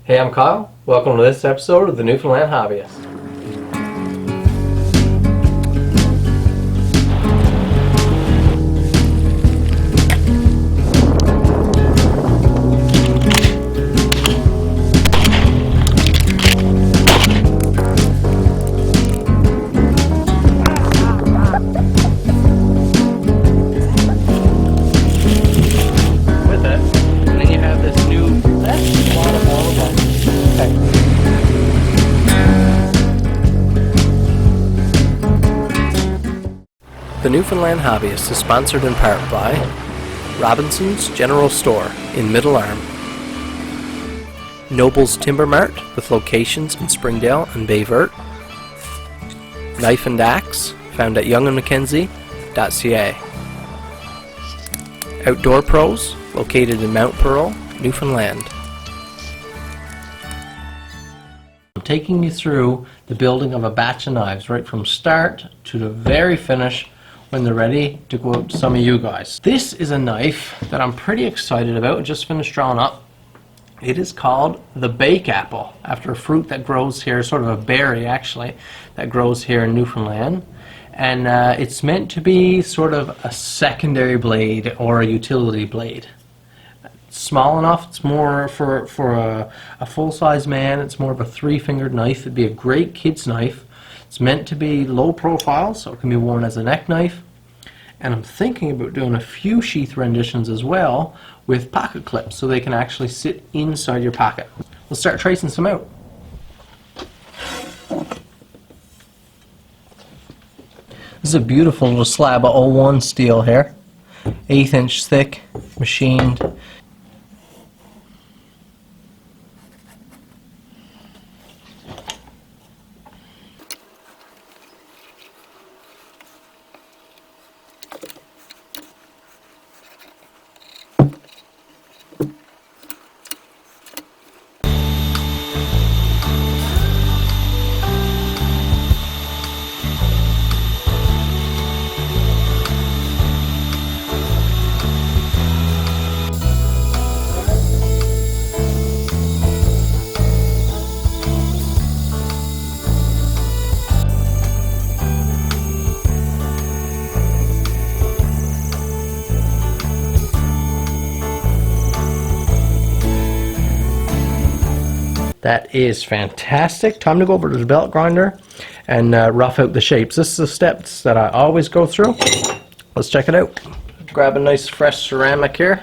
Hey, I'm Kyle. Welcome to this episode of the Newfoundland Hobbyist. With it, and then you have this new, that's a lot of all of them. The Newfoundland Hobbyist is sponsored in part by Robinson's General Store in Middle Arm, Noble's Timber Mart with locations in Springdale and Bayvert, Knife and Axe found at youngandmackenzie.ca, Outdoor Pros located in Mount Pearl, Newfoundland. I'm taking you through the building of a batch of knives right from start to the very finish when they're ready to go out to some of you guys. This is a knife that I'm pretty excited about. I just finished drawing up. It is called the bake apple, after a fruit that grows here, sort of a berry actually, that grows here in Newfoundland. And it's meant to be sort of a secondary blade or a utility blade. It's small enough, it's more for a full-size man, it's more of a three-fingered knife. It'd be a great kid's knife. It's meant to be low profile, so it can be worn as a neck knife. And I'm thinking about doing a few sheath renditions as well with pocket clips, so they can actually sit inside your pocket. We'll start tracing some out. This is a beautiful little slab of 01 steel here, 1/8 inch thick, machined. That is fantastic. Time to go over to the belt grinder and rough out the shapes. This is the steps that I always go through. Let's check it out. Grab a nice fresh ceramic here.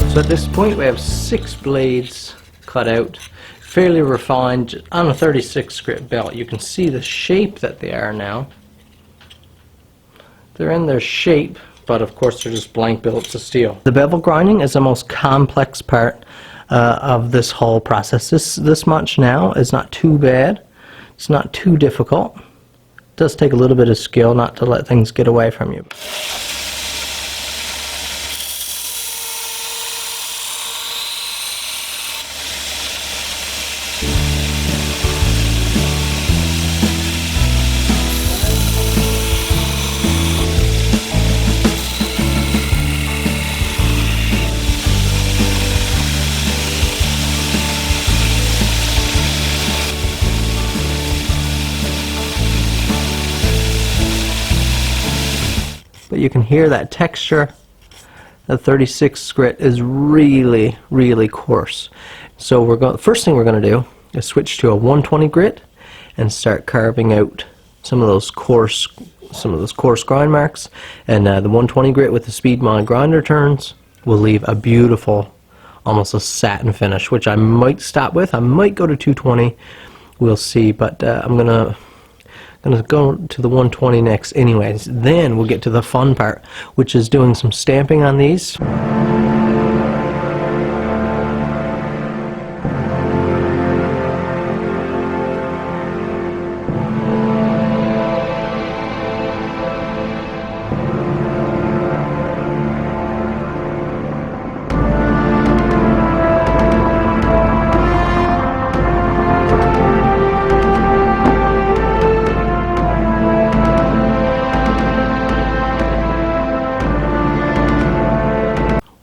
So at this point we have 6 blades cut out, fairly refined on a 36 grit belt. You can see the shape that they are now. They're in their shape, but of course they're just blank billets of steel. The bevel grinding is the most complex part of this whole process. This much now is not too bad. It's not too difficult. It does take a little bit of skill not to let things get away from you. But you can hear that texture. The 36 grit is really, really coarse. So the first thing we're going to do is switch to a 120 grit and start carving out some of those coarse grind marks. And the 120 grit with the speed mod grinder turns will leave a beautiful almost a satin finish, which I might stop with. I might go to 220. We'll see, but I'm gonna go to the 120 next anyways. Then we'll get to the fun part, which is doing some stamping on these.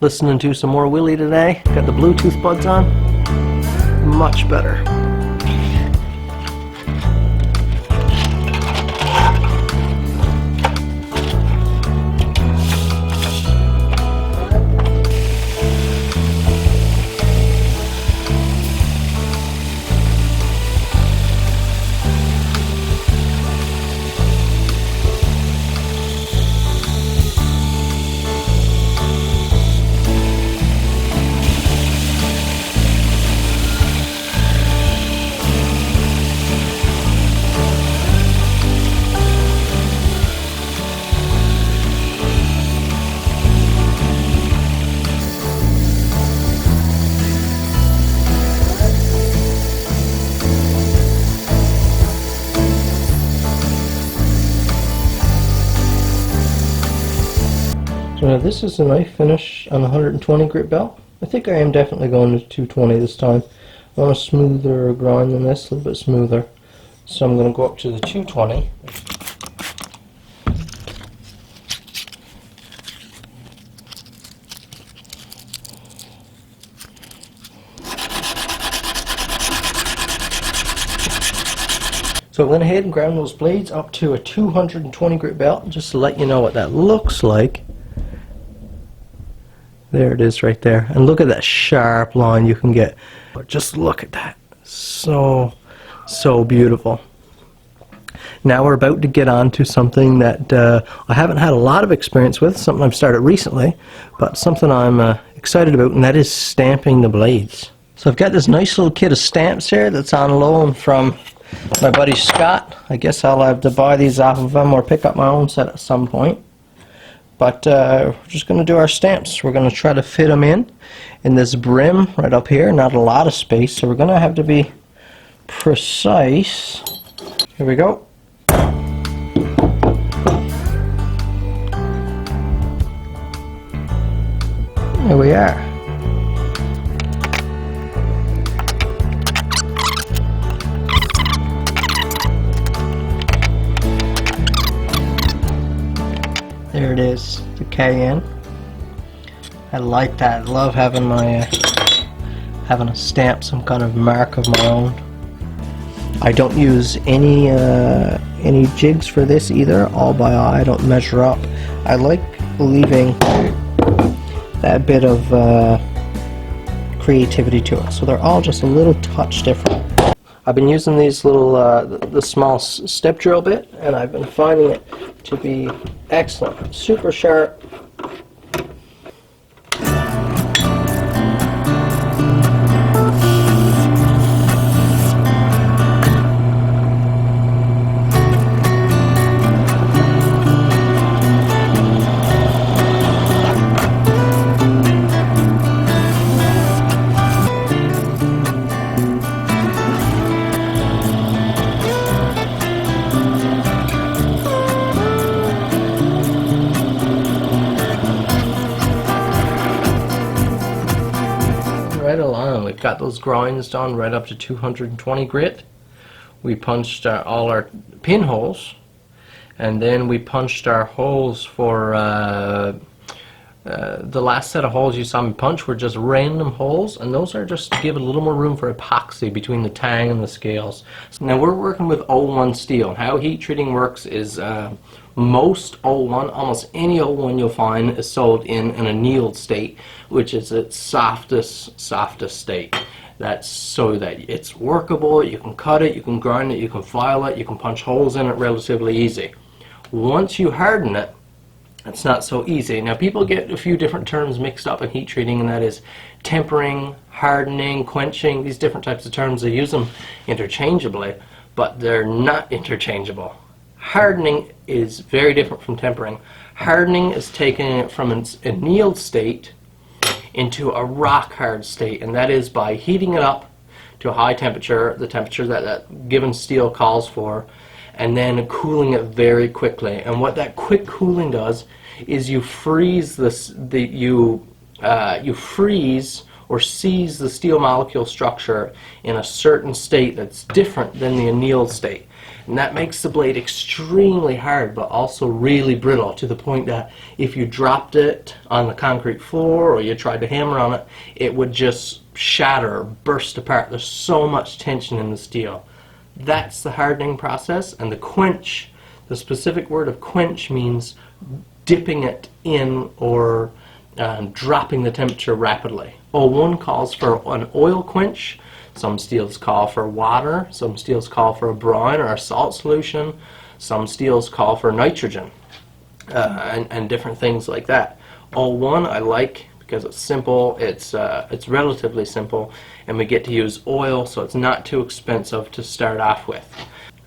Listening to some more Willie today. Got the Bluetooth buds on. Much better. So now this is a nice finish on the 120 grit belt. I think I am definitely going to 220 this time. I want a smoother grind than this, a little bit smoother. So I'm going to go up to the 220. So I went ahead and ground those blades up to a 220 grit belt, just to let you know what that looks like. There it is right there. And look at that sharp line you can get. Just look at that. So beautiful. Now we're about to get on to something that I haven't had a lot of experience with, something I've started recently, but something I'm excited about, and that is stamping the blades. So I've got this nice little kit of stamps here that's on loan from my buddy Scott. I guess I'll have to buy these off of him or pick up my own set at some point. But we're just going to do our stamps. We're going to try to fit them in this brim right up here. Not a lot of space, so we're going to have to be precise. Here we go. Here we are. There it is, the KN. I like that. I love having my having a stamp, some kind of mark of my own. I don't use any jigs for this either. All by eye. I don't measure up. I like leaving that bit of creativity to it. So they're all just a little touch different. I've been using these little, the small step drill bit, and I've been finding it to be excellent. Super sharp. Right along, we've got those grinds done right up to 220 grit. We punched all our pinholes, and then we punched our holes for the last set of holes you saw me punch were just random holes, and those are just to give it a little more room for epoxy between the tang and the scales. So now we're working with 01 steel. How heat treating works is most 01, almost any 01 you'll find is sold in an annealed state, which is its softest state. That's so that it's workable, you can cut it, you can grind it, you can file it, you can punch holes in it relatively easy. Once you harden it, it's not so easy. Now people get a few different terms mixed up in heat treating, and that is tempering, hardening, quenching, these different types of terms. They use them interchangeably, but they're not interchangeable. Hardening is very different from tempering. Hardening is taking it from its annealed state into a rock hard state, and that is by heating it up to a high temperature, the temperature that that given steel calls for, and then cooling it very quickly. And what that quick cooling does is you freeze you freeze or seize the steel molecule structure in a certain state that's different than the annealed state. And that makes the blade extremely hard, but also really brittle, to the point that if you dropped it on the concrete floor or you tried to hammer on it, it would just shatter, burst apart. There's so much tension in the steel. That's the hardening process. And the quench, the specific word of quench means dipping it in or dropping the temperature rapidly. O1 calls for an oil quench. Some steels call for water. Some steels call for a brine or a salt solution. Some steels call for nitrogen and different things like that. O1 I like because it's simple, it's relatively simple, and we get to use oil, so it's not too expensive to start off with.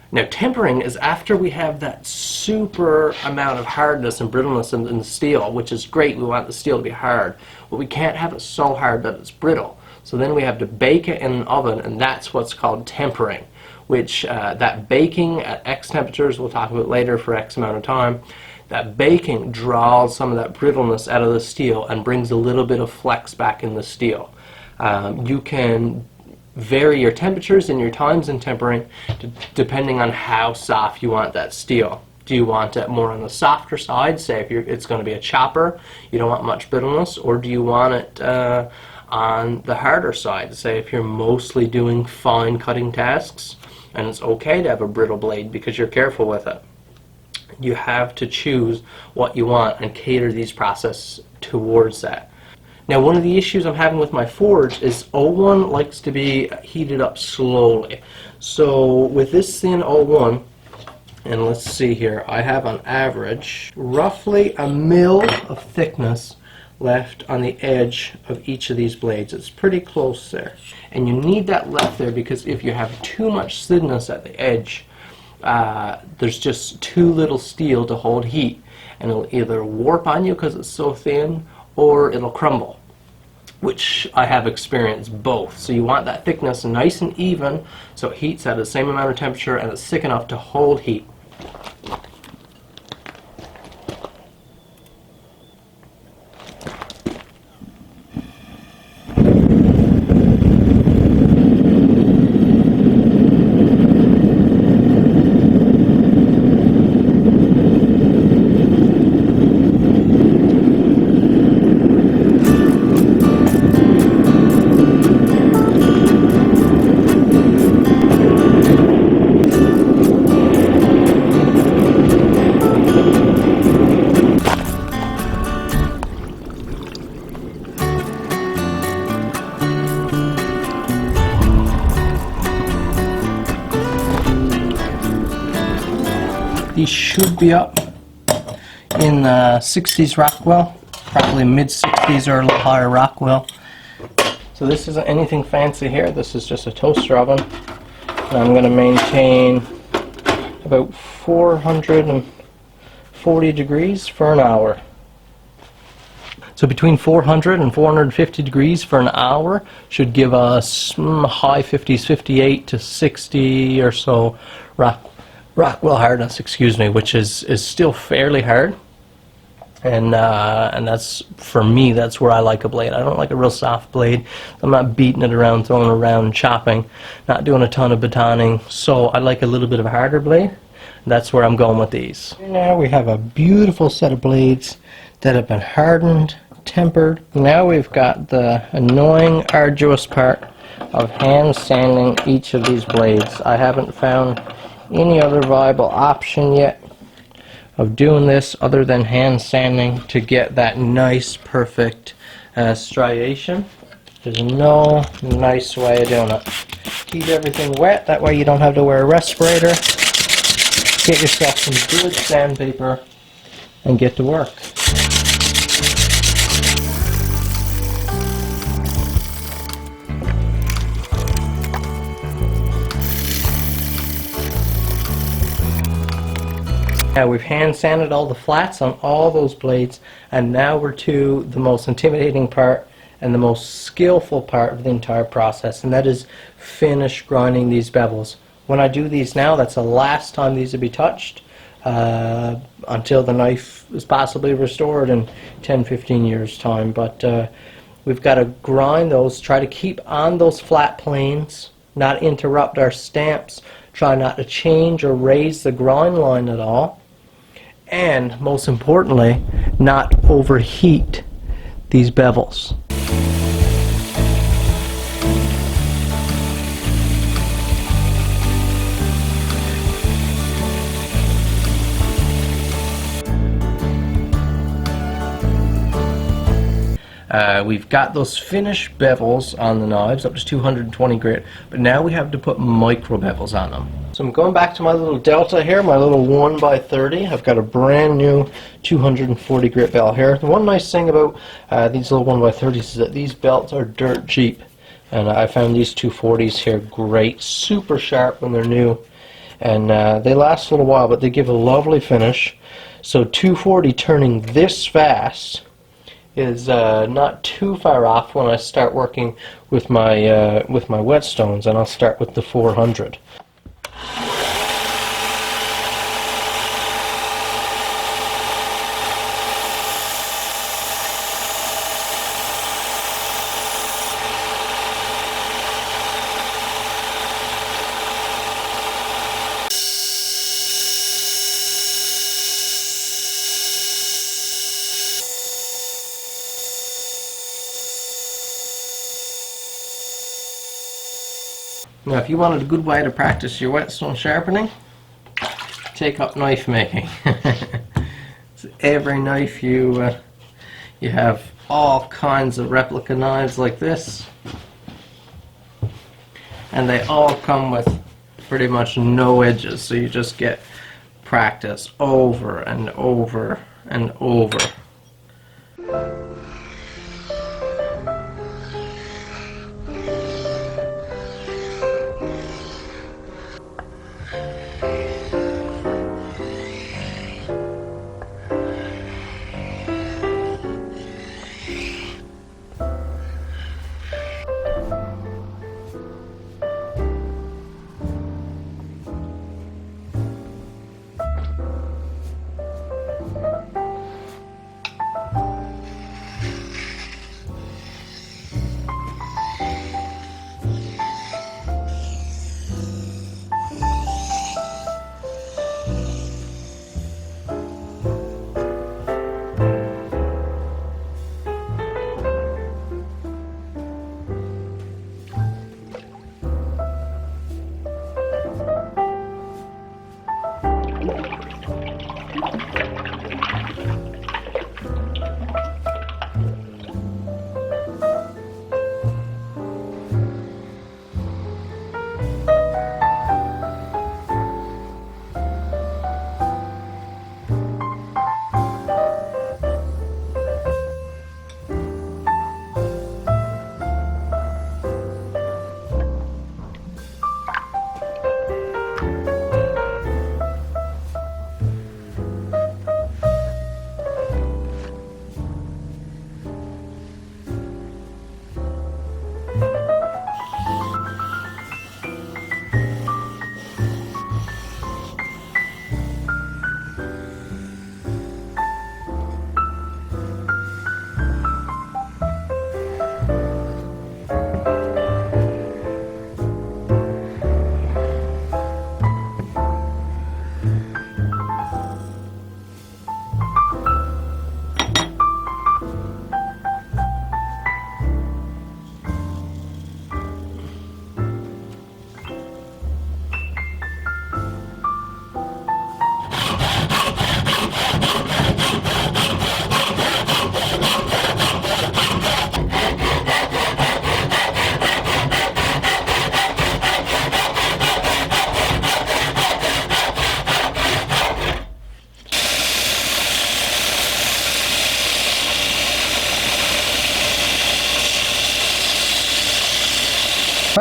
Now tempering is after we have that super amount of hardness and brittleness in the steel, which is great. We want the steel to be hard, but we can't have it so hard that it's brittle. So then we have to bake it in an oven, and that's what's called tempering, which that baking at X temperatures, we'll talk about later for X amount of time, that baking draws some of that brittleness out of the steel and brings a little bit of flex back in the steel. You can vary your temperatures and your times in tempering depending on how soft you want that steel. Do you want it more on the softer side, say if it's going to be a chopper, you don't want much brittleness, or do you want it on the harder side, say if you're mostly doing fine cutting tasks and it's okay to have a brittle blade because you're careful with it? You have to choose what you want and cater these processes towards that. Now one of the issues I'm having with my forge is O1 likes to be heated up slowly. So with this thin O1, and let's see here, I have on average roughly a mil of thickness left on the edge of each of these blades. It's pretty close there. And you need that left there because if you have too much thinness at the edge, there's just too little steel to hold heat, and it'll either warp on you because it's so thin, or it'll crumble, which I have experienced both. So you want that thickness nice and even so it heats at the same amount of temperature and it's thick enough to hold heat. These should be up in the 60s Rockwell, probably mid 60s or a little higher Rockwell. So this isn't anything fancy here, this is just a toaster oven. And I'm going to maintain about 440 degrees for an hour. So between 400 and 450 degrees for an hour should give us high 50s, 58 to 60 or so Rockwell hardness, excuse me, which is still fairly hard, and that's, for me, that's where I like a blade. I don't like a real soft blade. I'm not beating it around, throwing it around, chopping, not doing a ton of batoning, so I like a little bit of a harder blade. That's where I'm going with these. Now we have a beautiful set of blades that have been hardened, tempered. Now we've got the annoying, arduous part of hand sanding each of these blades. I haven't found any other viable option yet of doing this other than hand sanding to get that nice perfect striation. There's no nice way of doing it. Keep everything wet, that way you don't have to wear a respirator. Get yourself some good sandpaper and get to work. Now we've hand sanded all the flats on all those blades, and now we're to the most intimidating part and the most skillful part of the entire process, and that is finish grinding these bevels. When I do these now, that's the last time these will be touched until the knife is possibly restored in 10-15 years time. But we've got to grind those, try to keep on those flat planes, not interrupt our stamps, try not to change or raise the grind line at all, and most importantly, not overheat these bevels. We've got those finished bevels on the knives up to 220 grit, but now we have to put micro bevels on them. So I'm going back to my little Delta here, my little 1x30. I've got a brand new 240 grit belt here. The one nice thing about these little 1x30s is that these belts are dirt cheap, and I found these 240s here great, super sharp when they're new, and they last a little while, but they give a lovely finish. So 240 turning this fast is not too far off when I start working with my whetstones, and I'll start with the 400. Now, if you wanted a good way to practice your whetstone sharpening, take up knife making. So every knife you have all kinds of replica knives like this, and they all come with pretty much no edges, so you just get practice over and over and over.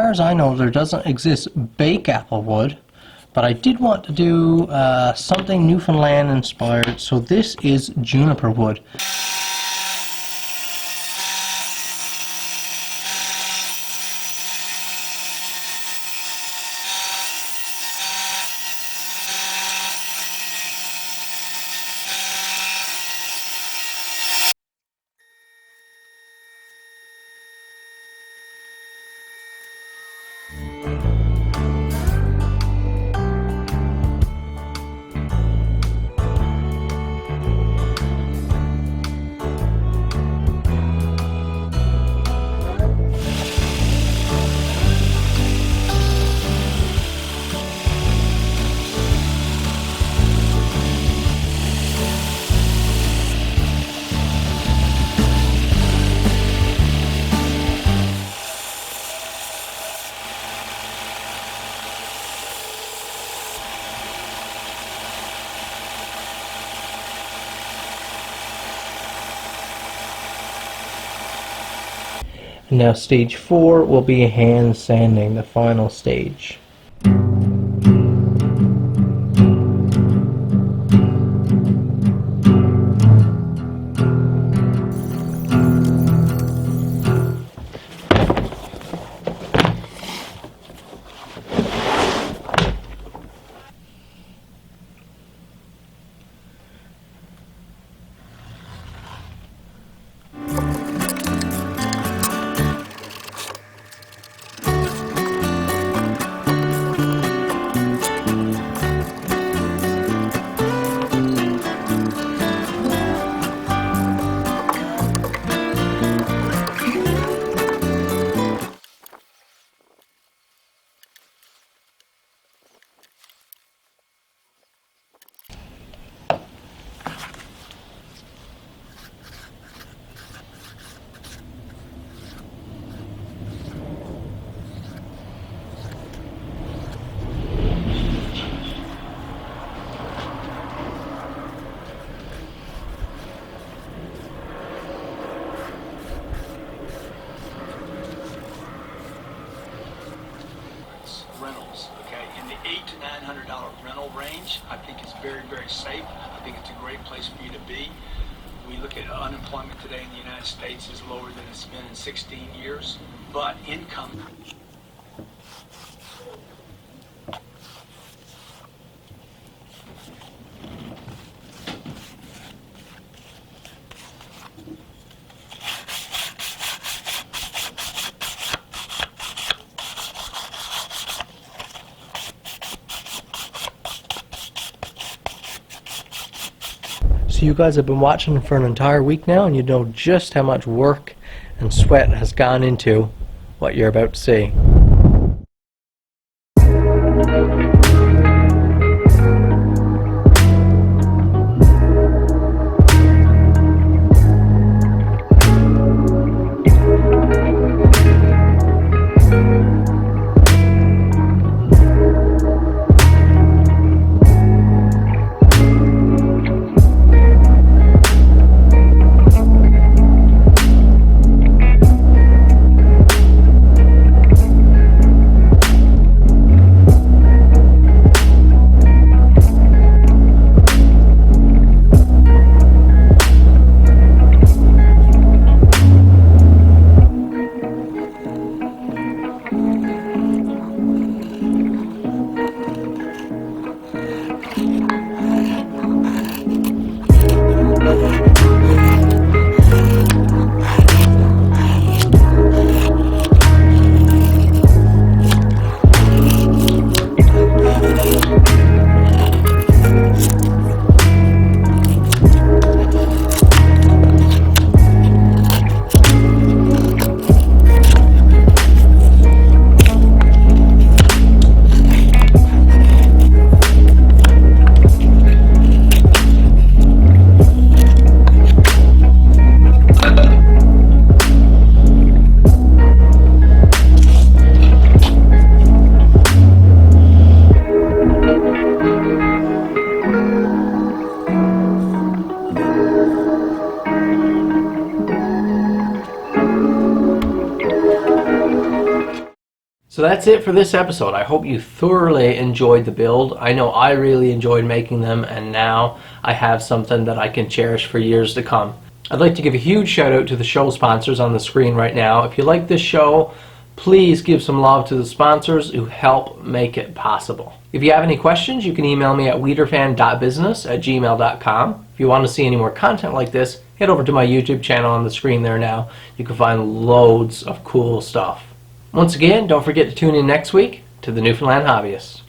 far as I know, there doesn't exist bake apple wood, but I did want to do something Newfoundland inspired, so this is juniper wood. Now stage 4 will be hand sanding, the final stage. Rentals, okay, in the $800 to $900 rental range, I think it's very, very safe. I think it's a great place for you to be. We look at unemployment today in the United States is lower than it's been in 16 years, but income. So you guys have been watching for an entire week now, and you know just how much work and sweat has gone into what you're about to see. that's it for this episode. I hope you thoroughly enjoyed the build. I know I really enjoyed making them, and now I have something that I can cherish for years to come. I'd like to give a huge shout out to the show sponsors on the screen right now. If you like this show, please give some love to the sponsors who help make it possible. If you have any questions, you can email me at weederfan.business@gmail.com. If you want to see any more content like this, head over to my YouTube channel on the screen there now. You can find loads of cool stuff. Once again, don't forget to tune in next week to the Newfoundland Hobbyist.